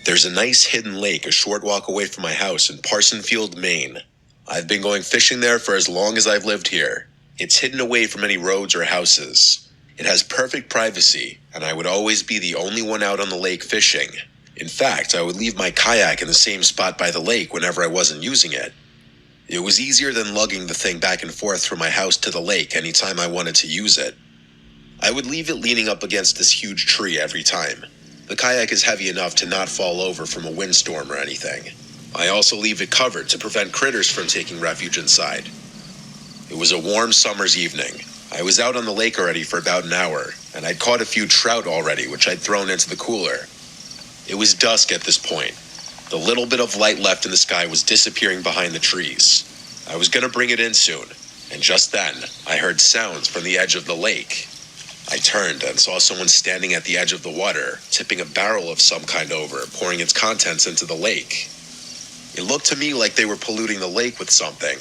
There's a nice hidden lake a short walk away from my house in Parsonsfield, Maine. I've been going fishing there for as long as I've lived here. It's hidden away from any roads or houses. It has perfect privacy, and I would always be the only one out on the lake fishing. In fact, I would leave my kayak in the same spot by the lake whenever I wasn't using it. It was easier than lugging the thing back and forth from my house to the lake anytime I wanted to use it. I would leave it leaning up against this huge tree every time. The kayak is heavy enough to not fall over from a windstorm or anything. I also leave it covered to prevent critters from taking refuge inside. It was a warm summer's evening. I was out on the lake already for about an hour, and I'd caught a few trout already, which I'd thrown into the cooler. It was dusk at this point. The little bit of light left in the sky was disappearing behind the trees. I was going to bring it in soon, and just then, I heard sounds from the edge of the lake. I turned and saw someone standing at the edge of the water, tipping a barrel of some kind over, pouring its contents into the lake. It looked to me like they were polluting the lake with something.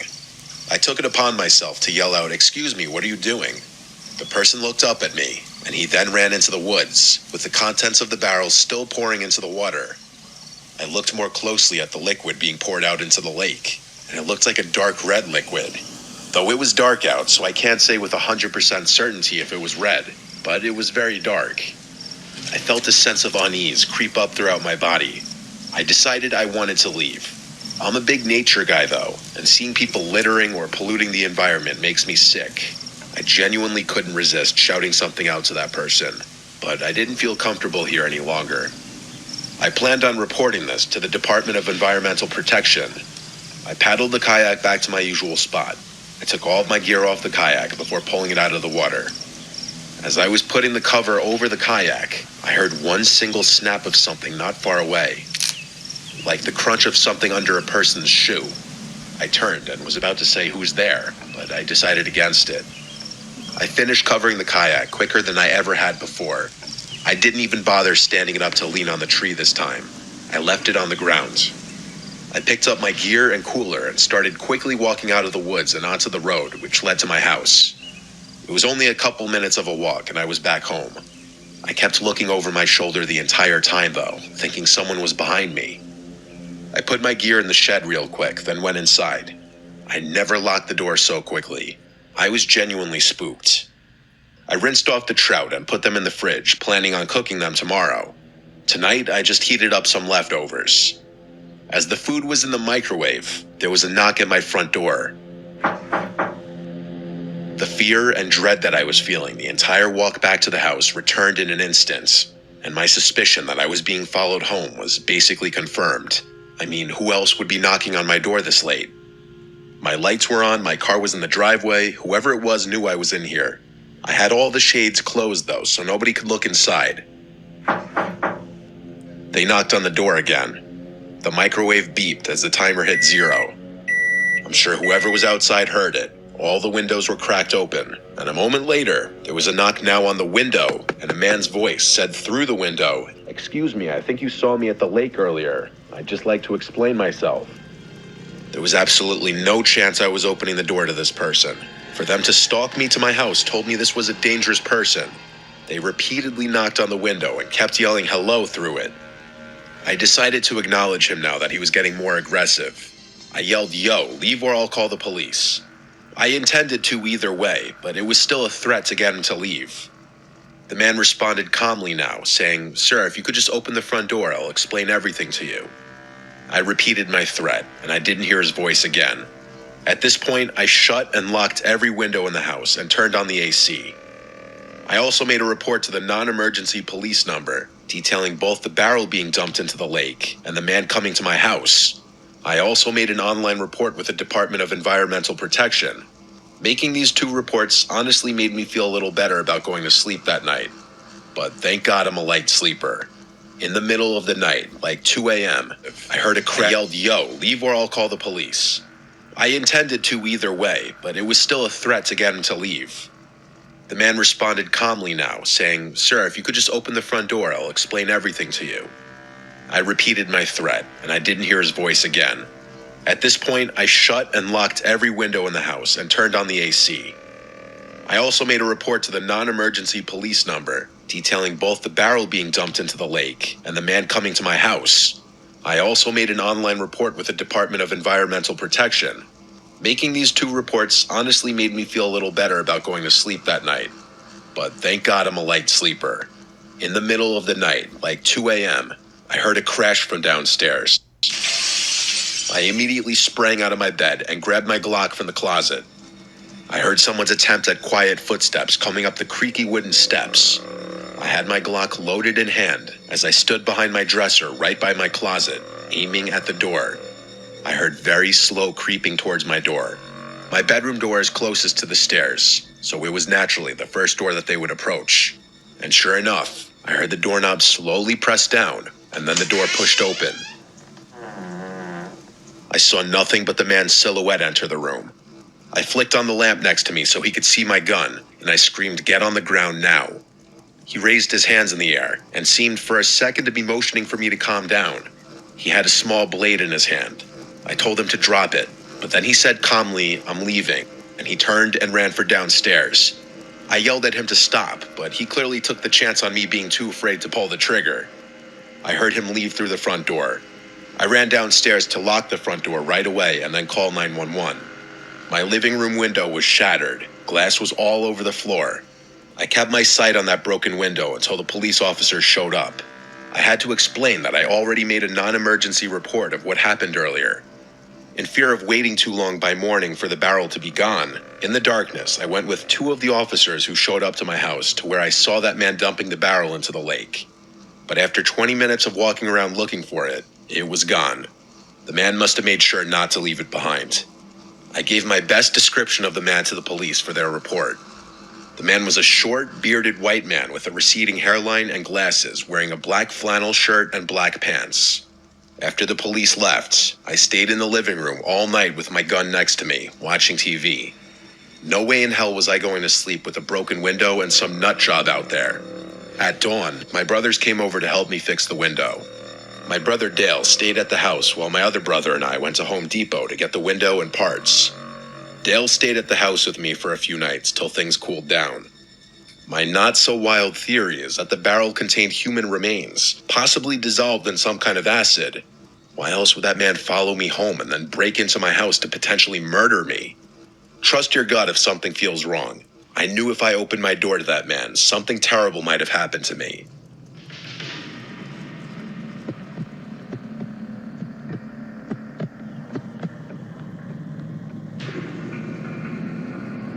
I took it upon myself to yell out, "Excuse me, what are you doing?" The person looked up at me, and he then ran into the woods, with the contents of the barrel still pouring into the water. I looked more closely at the liquid being poured out into the lake, and it looked like a dark red liquid. Though it was dark out, so I can't say with 100% certainty if it was red, but it was very dark. I felt a sense of unease creep up throughout my body. I decided I wanted to leave. I'm a big nature guy though, and seeing people littering or polluting the environment makes me sick. I genuinely couldn't resist shouting something out to that person, but I didn't feel comfortable here any longer. I planned on reporting this to the Department of Environmental Protection. I paddled the kayak back to my usual spot. I took all of my gear off the kayak before pulling it out of the water. As I was putting the cover over the kayak, I heard one single snap of something not far away, like the crunch of something under a person's shoe. I turned and was about to say, "Who's there?" but I decided against it. I finished covering the kayak quicker than I ever had before. I didn't even bother standing it up to lean on the tree this time. I left it on the ground. I picked up my gear and cooler and started quickly walking out of the woods and onto the road, which led to my house. It was only a couple minutes of a walk and I was back home. I kept looking over my shoulder the entire time though, thinking someone was behind me. I put my gear in the shed real quick, then went inside. I never locked the door so quickly. I was genuinely spooked. I rinsed off the trout and put them in the fridge, planning on cooking them tomorrow. Tonight, I just heated up some leftovers. As the food was in the microwave, there was a knock at my front door. The fear and dread that I was feeling the entire walk back to the house returned in an instant, and my suspicion that I was being followed home was basically confirmed. I mean, who else would be knocking on my door this late? My lights were on, my car was in the driveway, whoever it was knew I was in here. I had all the shades closed though, so nobody could look inside. They knocked on the door again. The microwave beeped as the timer hit 0. I'm sure whoever was outside heard it. All the windows were cracked open, and a moment later, there was a knock now on the window, and a man's voice said through the window, "Excuse me, I think you saw me at the lake earlier. I'd just like to explain myself." There was absolutely no chance I was opening the door to this person. For them to stalk me to my house told me this was a dangerous person. They repeatedly knocked on the window and kept yelling hello through it. I decided to acknowledge him now that he was getting more aggressive. I yelled, "Yo, leave or I'll call the police." I intended to either way, but it was still a threat to get him to leave. The man responded calmly now, saying, "Sir, if you could just open the front door, I'll explain everything to you." I repeated my threat, and I didn't hear his voice again. At this point, I shut and locked every window in the house and turned on the AC. I also made a report to the non-emergency police number, detailing both the barrel being dumped into the lake and the man coming to my house. I also made an online report with the Department of Environmental Protection. Making these 2 reports honestly made me feel a little better about going to sleep that night. But thank God I'm a light sleeper. In the middle of the night, like 2 a.m., I heard a crack. I yelled, "Yo, leave or I'll call the police." I intended to either way, but it was still a threat to get him to leave. The man responded calmly now, saying, "Sir, if you could just open the front door, I'll explain everything to you." I repeated my threat, and I didn't hear his voice again. At this point, I shut and locked every window in the house and turned on the AC. I also made a report to the non-emergency police number, detailing both the barrel being dumped into the lake and the man coming to my house. I also made an online report with the Department of Environmental Protection. Making these 2 reports honestly made me feel a little better about going to sleep that night. But thank God I'm a light sleeper. In the middle of the night, like 2 a.m., I heard a crash from downstairs. I immediately sprang out of my bed and grabbed my Glock from the closet. I heard someone's attempt at quiet footsteps coming up the creaky wooden steps. I had my Glock loaded in hand as I stood behind my dresser right by my closet, aiming at the door. I heard very slow creeping towards my door. My bedroom door is closest to the stairs, so it was naturally the first door that they would approach. And sure enough, I heard the doorknob slowly press down, and then the door pushed open. I saw nothing but the man's silhouette enter the room. I flicked on the lamp next to me so he could see my gun, and I screamed, "Get on the ground now." He raised his hands in the air and seemed for a second to be motioning for me to calm down. He had a small blade in his hand. I told him to drop it, but then he said calmly, "I'm leaving," and he turned and ran for downstairs. I yelled at him to stop, but he clearly took the chance on me being too afraid to pull the trigger. I heard him leave through the front door. I ran downstairs to lock the front door right away and then call 911. My living room window was shattered. Glass was all over the floor. I kept my sight on that broken window until the police officers showed up. I had to explain that I already made a non-emergency report of what happened earlier. In fear of waiting too long by morning for the barrel to be gone, in the darkness, I went with 2 of the officers who showed up to my house to where I saw that man dumping the barrel into the lake. But after 20 minutes of walking around looking for it, it was gone. The man must have made sure not to leave it behind. I gave my best description of the man to the police for their report. The man was a short, bearded white man with a receding hairline and glasses, wearing a black flannel shirt and black pants. After the police left, I stayed in the living room all night with my gun next to me, watching TV. No way in hell was I going to sleep with a broken window and some nut job out there. At dawn, my brothers came over to help me fix the window. My brother Dale stayed at the house while my other brother and I went to Home Depot to get the window and parts. Dale stayed at the house with me for a few nights till things cooled down. My not-so-wild theory is that the barrel contained human remains, possibly dissolved in some kind of acid. Why else would that man follow me home and then break into my house to potentially murder me? Trust your gut if something feels wrong. I knew if I opened my door to that man, something terrible might have happened to me.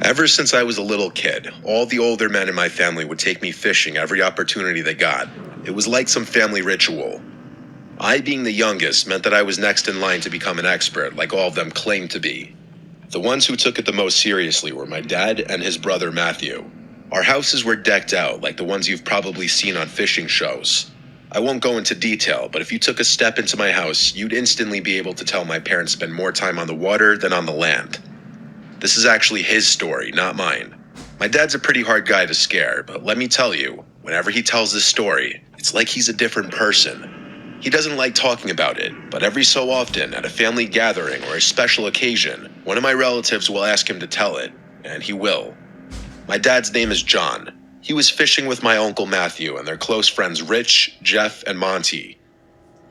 Ever since I was a little kid, all the older men in my family would take me fishing every opportunity they got. It was like some family ritual. I, being the youngest, meant that I was next in line to become an expert, like all of them claimed to be. The ones who took it the most seriously were my dad and his brother Matthew. Our houses were decked out like the ones you've probably seen on fishing shows. I won't go into detail, but if you took a step into my house, you'd instantly be able to tell my parents spend more time on the water than on the land. This is actually his story, not mine. My dad's a pretty hard guy to scare, but let me tell you, whenever he tells this story, it's like he's a different person. He doesn't like talking about it, but every so often, at a family gathering or a special occasion, one of my relatives will ask him to tell it, and he will. My dad's name is John. He was fishing with my uncle Matthew and their close friends Rich, Jeff, and Monty.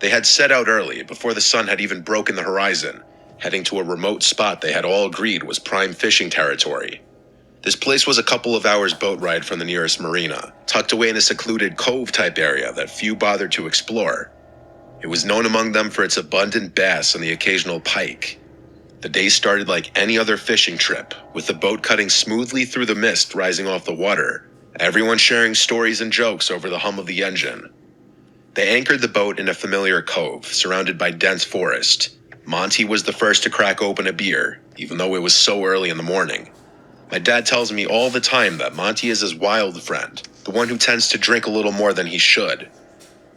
They had set out early, before the sun had even broken the horizon, heading to a remote spot they had all agreed was prime fishing territory. This place was a couple of hours boat ride from the nearest marina, tucked away in a secluded cove-type area that few bothered to explore. It was known among them for its abundant bass and the occasional pike. The day started like any other fishing trip, with the boat cutting smoothly through the mist rising off the water, everyone sharing stories and jokes over the hum of the engine. They anchored the boat in a familiar cove, surrounded by dense forest. Monty was the first to crack open a beer, even though it was so early in the morning. My dad tells me all the time that Monty is his wild friend, the one who tends to drink a little more than he should.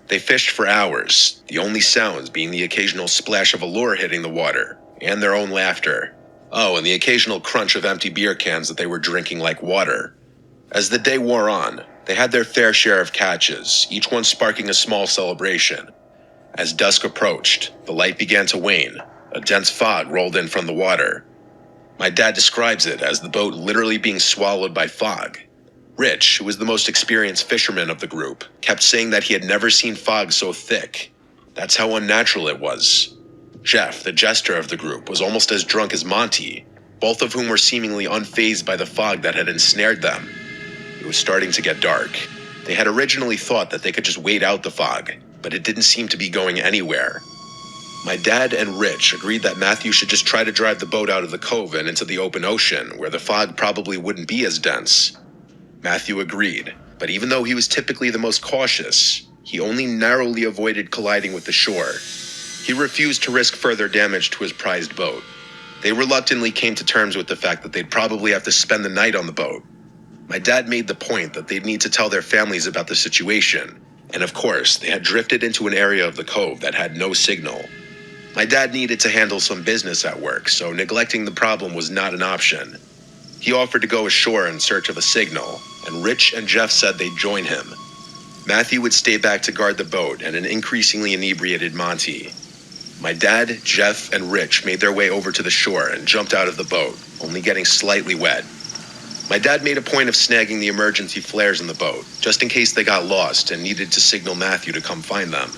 They fished for hours, the only sounds being the occasional splash of a lure hitting the water, and their own laughter. Oh, and the occasional crunch of empty beer cans that they were drinking like water. As the day wore on, they had their fair share of catches, each one sparking a small celebration. As dusk approached, the light began to wane. A dense fog rolled in from the water. My dad describes it as the boat literally being swallowed by fog. Rich, who was the most experienced fisherman of the group, kept saying that he had never seen fog so thick. That's how unnatural it was. Jeff, the jester of the group, was almost as drunk as Monty, both of whom were seemingly unfazed by the fog that had ensnared them. It was starting to get dark. They had originally thought that they could just wait out the fog, but it didn't seem to be going anywhere. My dad and Rich agreed that Matthew should just try to drive the boat out of the cove and into the open ocean, where the fog probably wouldn't be as dense. Matthew agreed, but even though he was typically the most cautious, he only narrowly avoided colliding with the shore. He refused to risk further damage to his prized boat. They reluctantly came to terms with the fact that they'd probably have to spend the night on the boat. My dad made the point that they'd need to tell their families about the situation, and of course, they had drifted into an area of the cove that had no signal. My dad needed to handle some business at work, so neglecting the problem was not an option. He offered to go ashore in search of a signal, and Rich and Jeff said they'd join him. Matthew would stay back to guard the boat and an increasingly inebriated Monty. My dad, Jeff, and Rich made their way over to the shore and jumped out of the boat, only getting slightly wet. My dad made a point of snagging the emergency flares in the boat, just in case they got lost and needed to signal Matthew to come find them.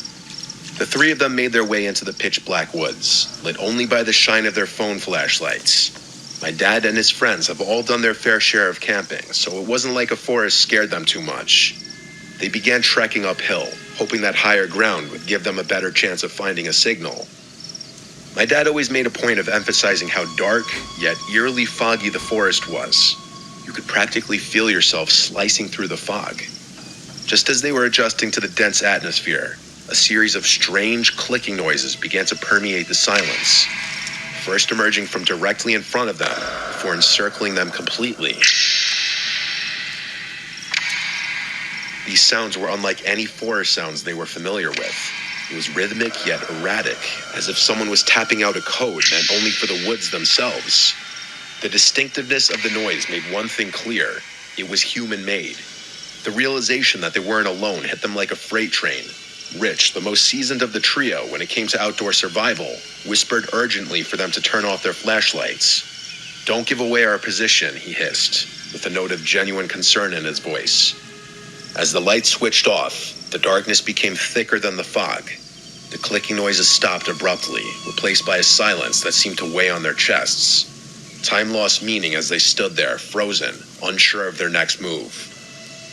The three of them made their way into the pitch-black woods, lit only by the shine of their phone flashlights. My dad and his friends have all done their fair share of camping, so it wasn't like a forest scared them too much. They began trekking uphill, hoping that higher ground would give them a better chance of finding a signal. My dad always made a point of emphasizing how dark, yet eerily foggy the forest was. You could practically feel yourself slicing through the fog. Just as they were adjusting to the dense atmosphere, a series of strange clicking noises began to permeate the silence, first emerging from directly in front of them, before encircling them completely. These sounds were unlike any forest sounds they were familiar with. It was rhythmic yet erratic, as if someone was tapping out a code meant only for the woods themselves. The distinctiveness of the noise made one thing clear: it was human-made. The realization that they weren't alone hit them like a freight train. Rich, the most seasoned of the trio when it came to outdoor survival, whispered urgently for them to turn off their flashlights. "Don't give away our position," he hissed, with a note of genuine concern in his voice. As the lights switched off, the darkness became thicker than the fog. The clicking noises stopped abruptly, replaced by a silence that seemed to weigh on their chests. Time lost meaning as they stood there, frozen, unsure of their next move.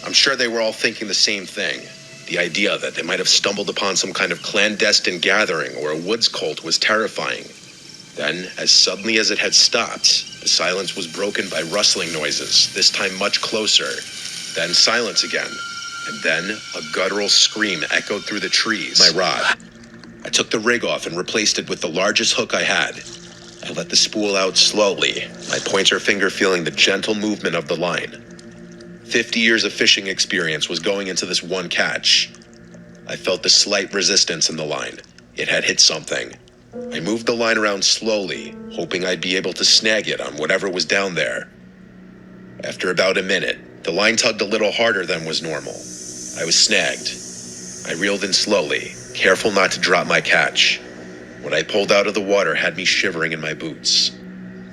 I'm sure they were all thinking the same thing. The idea that they might have stumbled upon some kind of clandestine gathering or a woods cult was terrifying. Then, as suddenly as it had stopped, the silence was broken by rustling noises, this time much closer. Then silence again, and then a guttural scream echoed through the trees. My rod. I took the rig off and replaced it with the largest hook I had. I let the spool out slowly, my pointer finger feeling the gentle movement of the line. 50 years of fishing experience was going into this one catch. I felt the slight resistance in the line. It had hit something. I moved the line around slowly, hoping I'd be able to snag it on whatever was down there. After about a minute, the line tugged a little harder than was normal. I was snagged. I reeled in slowly, careful not to drop my catch. What I pulled out of the water had me shivering in my boots.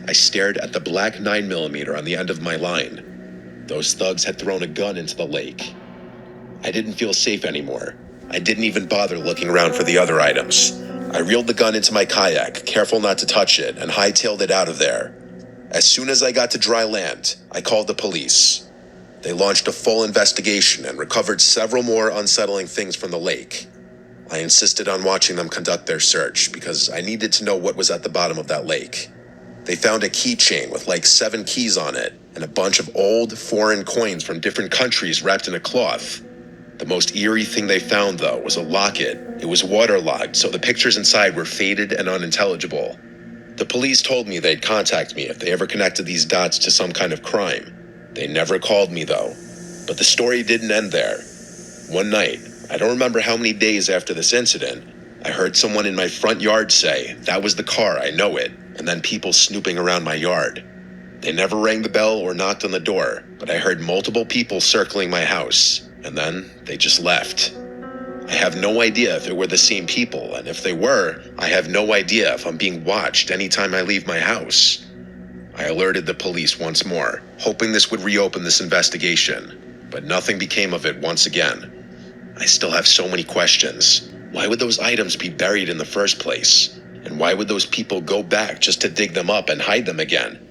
I stared at the black 9mm on the end of my line. Those thugs had thrown a gun into the lake. I didn't feel safe anymore. I didn't even bother looking around for the other items. I reeled the gun into my kayak, careful not to touch it, and hightailed it out of there. As soon as I got to dry land, I called the police. They launched a full investigation and recovered several more unsettling things from the lake. I insisted on watching them conduct their search because I needed to know what was at the bottom of that lake. They found a keychain with like 7 keys on it and a bunch of old foreign coins from different countries wrapped in a cloth. The most eerie thing they found, though, was a locket. It was waterlogged, so the pictures inside were faded and unintelligible. The police told me they'd contact me if they ever connected these dots to some kind of crime. They never called me, though. But the story didn't end there. One night, I don't remember how many days after this incident, I heard someone in my front yard say, "That was the car, I know it," and then people snooping around my yard. They never rang the bell or knocked on the door, but I heard multiple people circling my house, and then they just left. I have no idea if it were the same people, and if they were, I have no idea if I'm being watched anytime I leave my house. I alerted the police once more, hoping this would reopen this investigation. but nothing became of it once again. I still have so many questions. Why would those items be buried in the first place? And why would those people go back just to dig them up and hide them again?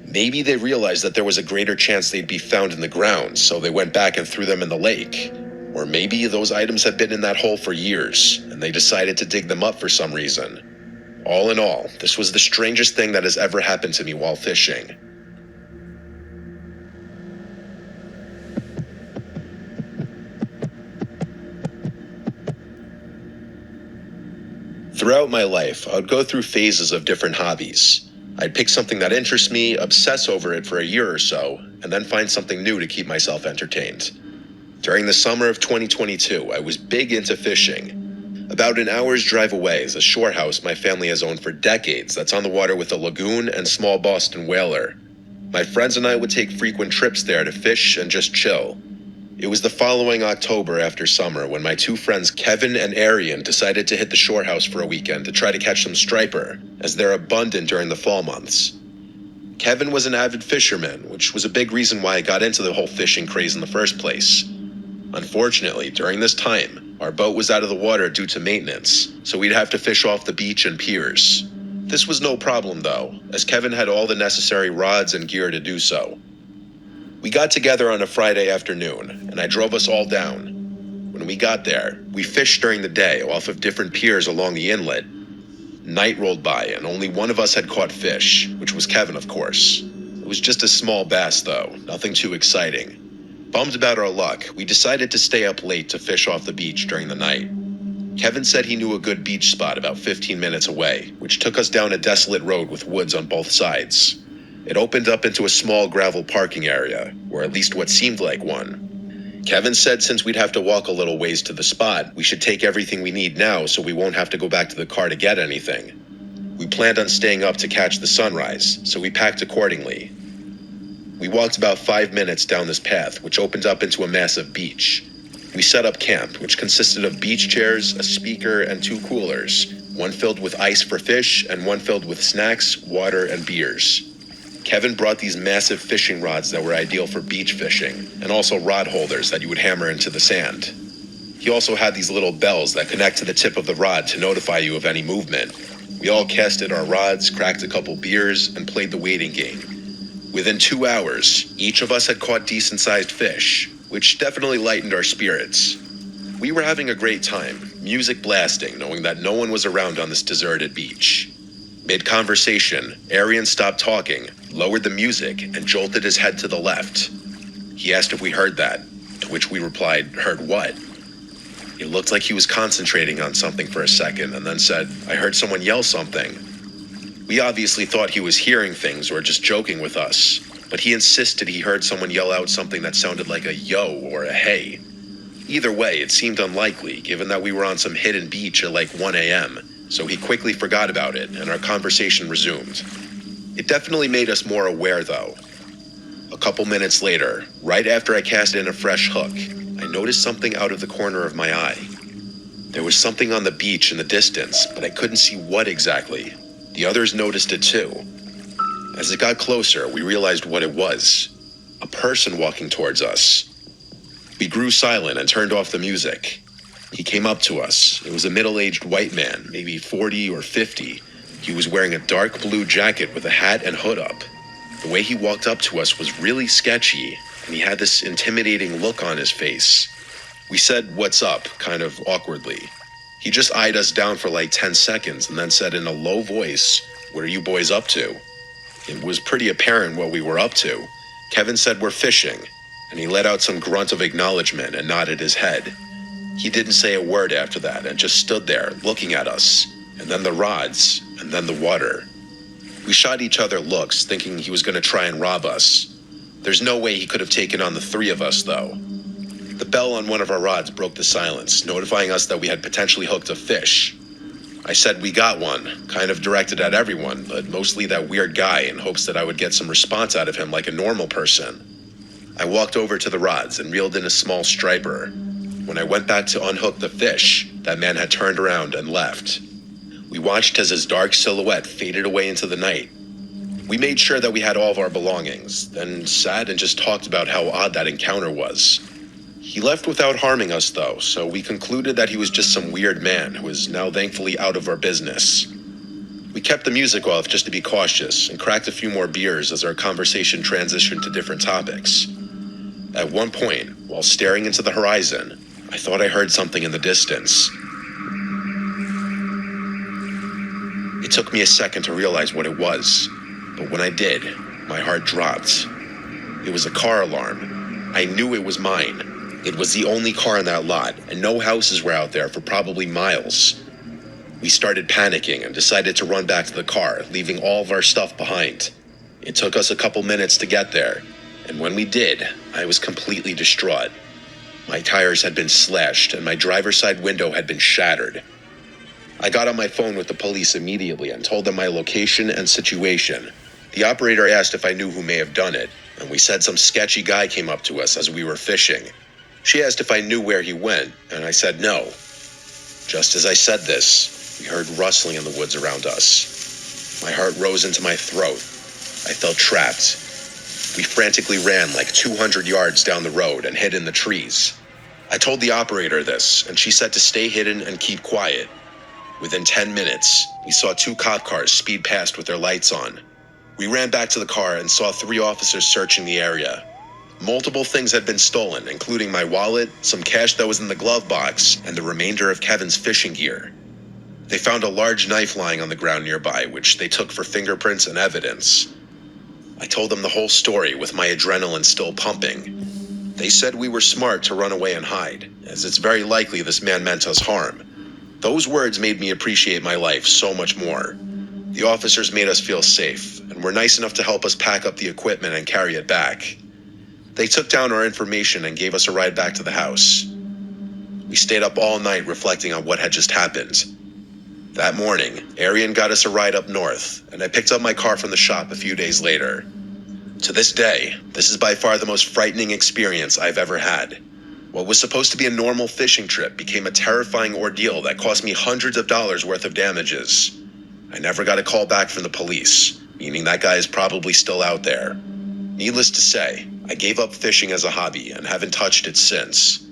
Maybe they realized that there was a greater chance they'd be found in the ground, so they went back and threw them in the lake. Or maybe those items had been in that hole for years, and they decided to dig them up for some reason. All in all, this was the strangest thing that has ever happened to me while fishing. Throughout my life, I would go through phases of different hobbies. I'd pick something that interests me, obsess over it for a year or so, and then find something new to keep myself entertained. During the summer of 2022, I was big into fishing. About an hour's drive away is a shore house my family has owned for decades that's on the water with a lagoon and small Boston whaler. My friends and I would take frequent trips there to fish and just chill. It was the following October after summer when my two friends Kevin and Arian decided to hit the shore house for a weekend to try to catch some striper, as they're abundant during the fall months. Kevin was an avid fisherman, which was a big reason why I got into the whole fishing craze in the first place. Unfortunately, during this time, our boat was out of the water due to maintenance, so we'd have to fish off the beach and piers. This was no problem though, as Kevin had all the necessary rods and gear to do so. We got together on a Friday afternoon, and I drove us all down. When we got there, we fished during the day off of different piers along the inlet. Night rolled by, and only one of us had caught fish, which was Kevin, of course. It was just a small bass, though, nothing too exciting. Bummed about our luck, we decided to stay up late to fish off the beach during the night. Kevin said he knew a good beach spot about 15 minutes away, which took us down a desolate road with woods on both sides. It opened up into a small gravel parking area, or at least what seemed like one. Kevin said since we'd have to walk a little ways to the spot, we should take everything we need now so we won't have to go back to the car to get anything. We planned on staying up to catch the sunrise, so we packed accordingly. We walked about 5 minutes down this path, which opened up into a massive beach. We set up camp, which consisted of beach chairs, a speaker, and 2 coolers, one filled with ice for fish and one filled with snacks, water, and beers. Kevin brought these massive fishing rods that were ideal for beach fishing, and also rod holders that you would hammer into the sand. He also had these little bells that connect to the tip of the rod to notify you of any movement. We all casted our rods, cracked a couple beers, and played the waiting game. Within 2 hours, each of us had caught decent-sized fish, which definitely lightened our spirits. We were having a great time, music blasting, knowing that no one was around on this deserted beach. Mid-conversation, Arian stopped talking, lowered the music, and jolted his head to the left. He asked if we heard that, to which we replied, "Heard what?" It looked like he was concentrating on something for a second, and then said, "I heard someone yell something." We obviously thought he was hearing things or just joking with us, but he insisted he heard someone yell out something that sounded like a yo or a hey. Either way, it seemed unlikely, given that we were on some hidden beach at like 1 a.m., so he quickly forgot about it, and our conversation resumed. It definitely made us more aware, though. A couple minutes later, right after I cast in a fresh hook, I noticed something out of the corner of my eye. There was something on the beach in the distance, but I couldn't see what exactly. The others noticed it too. As it got closer, we realized what it was. A person walking towards us. We grew silent and turned off the music. He came up to us. It was a middle-aged white man, maybe 40 or 50. He was wearing a dark blue jacket with a hat and hood up. The way he walked up to us was really sketchy, and he had this intimidating look on his face. We said, "What's up?" kind of awkwardly. He just eyed us down for like 10 seconds and then said in a low voice, "What are you boys up to?" It was pretty apparent what we were up to. Kevin said, "We're fishing," and he let out some grunt of acknowledgement and nodded his head. He didn't say a word after that and just stood there looking at us, and then the rods, and then the water. We shot each other looks, thinking he was going to try and rob us. There's no way he could have taken on the 3 of us, though. The bell on one of our rods broke the silence, notifying us that we had potentially hooked a fish. I said we got one, kind of directed at everyone, but mostly that weird guy in hopes that I would get some response out of him like a normal person. I walked over to the rods and reeled in a small striper. When I went back to unhook the fish, that man had turned around and left. We watched as his dark silhouette faded away into the night. We made sure that we had all of our belongings, then sat and just talked about how odd that encounter was. He left without harming us, though, so we concluded that he was just some weird man who is now thankfully out of our business. We kept the music off just to be cautious and cracked a few more beers as our conversation transitioned to different topics. At one point, while staring into the horizon, I thought I heard something in the distance. It took me a second to realize what it was, but when I did, my heart dropped. It was a car alarm. I knew it was mine. It was the only car in that lot, and no houses were out there for probably miles. We started panicking and decided to run back to the car, leaving all of our stuff behind. It took us a couple minutes to get there, and when we did, I was completely distraught. My tires had been slashed, and my driver's side window had been shattered. I got on my phone with the police immediately and told them my location and situation. The operator asked if I knew who may have done it, and we said some sketchy guy came up to us as we were fishing. She asked if I knew where he went, and I said no. Just as I said this, we heard rustling in the woods around us. My heart rose into my throat. I felt trapped. We frantically ran like 200 yards down the road and hid in the trees. I told the operator this, and she said to stay hidden and keep quiet. Within 10 minutes, we saw 2 cop cars speed past with their lights on. We ran back to the car and saw 3 officers searching the area. Multiple things had been stolen, including my wallet, some cash that was in the glove box, and the remainder of Kevin's fishing gear. They found a large knife lying on the ground nearby, which they took for fingerprints and evidence. I told them the whole story with my adrenaline still pumping. They said we were smart to run away and hide, as it's very likely this man meant us harm. Those words made me appreciate my life so much more. The officers made us feel safe, and were nice enough to help us pack up the equipment and carry it back. They took down our information and gave us a ride back to the house. We stayed up all night reflecting on what had just happened. That morning, Arian got us a ride up north, and I picked up my car from the shop a few days later. To this day, this is by far the most frightening experience I've ever had. What was supposed to be a normal fishing trip became a terrifying ordeal that cost me hundreds of dollars worth of damages. I never got a call back from the police, meaning that guy is probably still out there. Needless to say, I gave up fishing as a hobby and haven't touched it since.